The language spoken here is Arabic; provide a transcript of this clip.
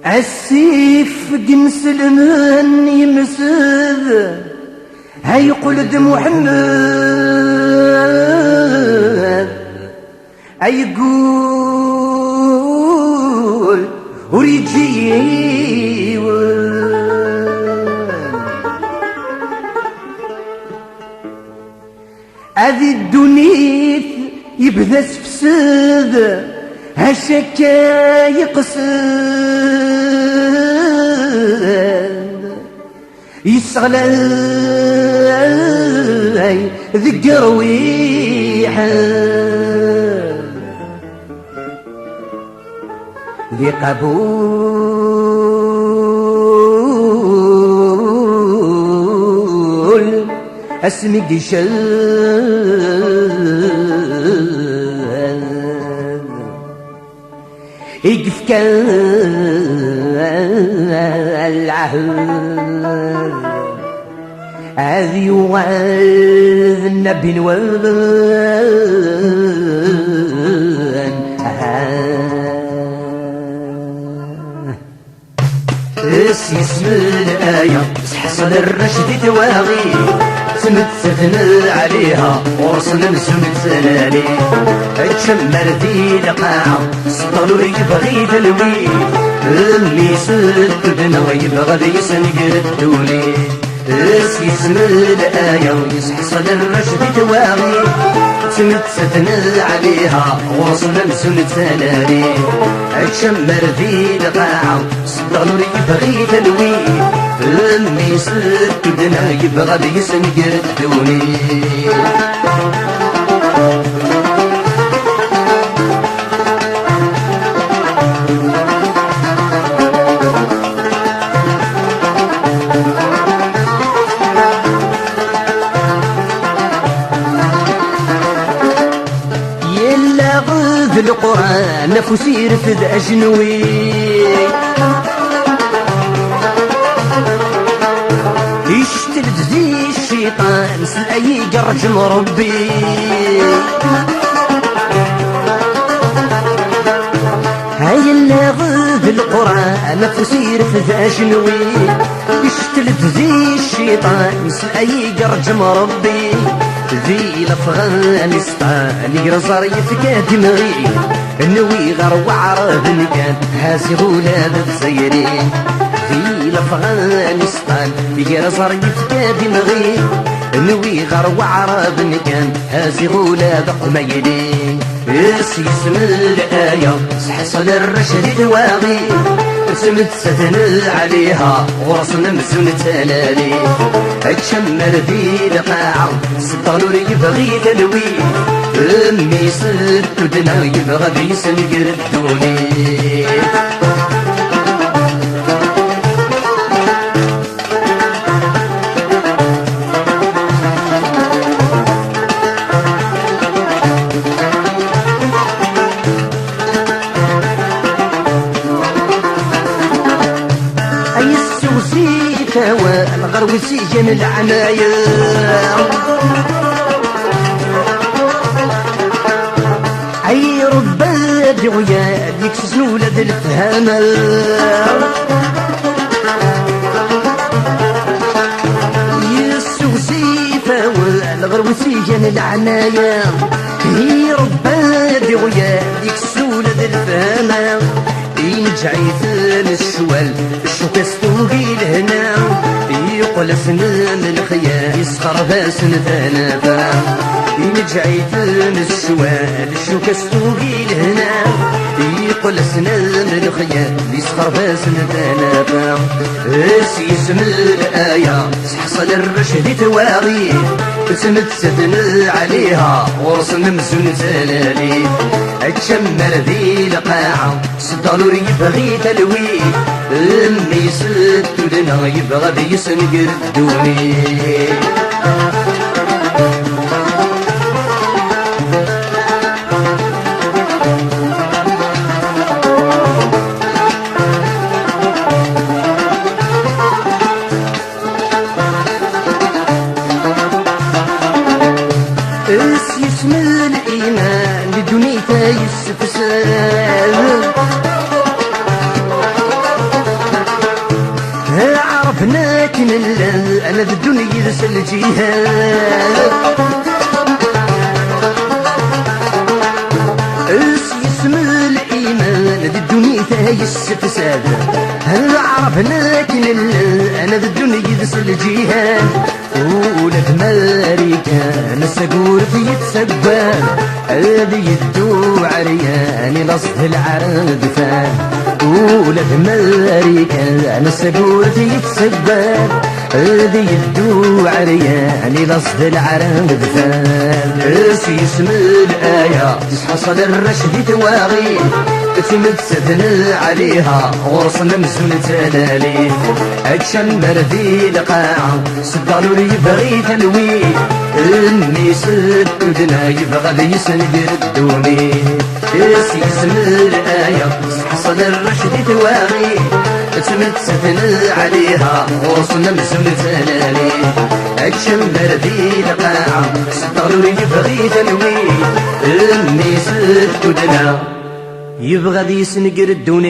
السيف قنس المن يمسد هاي قلد محمد يقول وريجي هذه الدنيا يبدا تفسد هشكا يقصد يسغلي ذكر ويحد ذي قبول اسمي قشد يقف كالعهد هذي يوعد النبي نوان اسم الآية حصل الرشد تواغي تمتثنا عليها ورسنا نسمت سلالي اتشمر ذي لقاعة سطلو يبغي تلوي اللي سدنا ويبغى ذي سنقر الدولي اسم الآية يحصل الرشد تواغي تمتثنا عليها ورسنا نسمت سلالي اتشمر ذي لقاعة سطلو يبغي تلوي اللي سدنا يبغى ذي سنقر الدولي يلا غذ القرآن نفسي يرفد أجنوي يشتلد زي الشيطان سلأي جرج مربي هاي اللي غذ القرآن نفسي يرفد أجنوي يشتلد زي الشيطان سلأي جرج مربي ذي الأفغانستان يرزر يفكا دمغي النوي غر وعرب كان هاسي غولاد الزيرين ذي الأفغانستان يرزر يفكا دمغي النوي غر وعرب كان هاسي غولاد قميلين اسم الآية حصل الرشد دواغي سمت ستنا عليها ورسنا مسون تلالي اتشمر ذي لقاعة سطلو يبغي تلوي امي سدنا يبغى ذي سنقر الدولي الغرو سجن العناية اي رباد ويا ديك سنولة الفهامة يسو سيفا والغرو سجن العناية هي رباد ويا ديك سنولة الفهامة ينجعي ثان الشوال الشوكة ستوقي لهنا يقول سنان الخيال يسخر باسن ثانفا ينجعي ثان الشوال الشوكة ستوقي لهنا يقول سنان الخيال يسخر باسن ثانفا اسم الآية حصل الرشد تواغي سمت ستنا عليها ورسنا مسون تلالي اتشمر ذي لقاعة صدالو يبغي تلوي امي ستنا يبغى ذي سنقر الدوني اسم الإيمان يستفسر عرفناك من انا ذا الدنيا يرسل الجهاد اسم الايمان ذا الدنيا يستفسد عرفناك من انا ذا الدنيا يرسل الجهاد ولد ماريكان السقور في يتسبان هذه يدو عرياني لصد العرب فان ولد ماريكان السقور في يتسبان هذه يدو عرياني لصد العرب فان اسم الآية تصحصل الرشد تواغي تمتسدنا عليها ورصنا مزون تلالي اكشن مرذي القاعة صدالو لي يبغي تلوي اني سدنا يبغى ذي يسندر الدوني اسم الآية حصل الرشد تواغي تمتسدنا عليها ورصنا مزون تلالي اكشن مرذي القاعة صدالو لي يبغي تلوي اني سدنا يبغى ذي سنقر الدنيا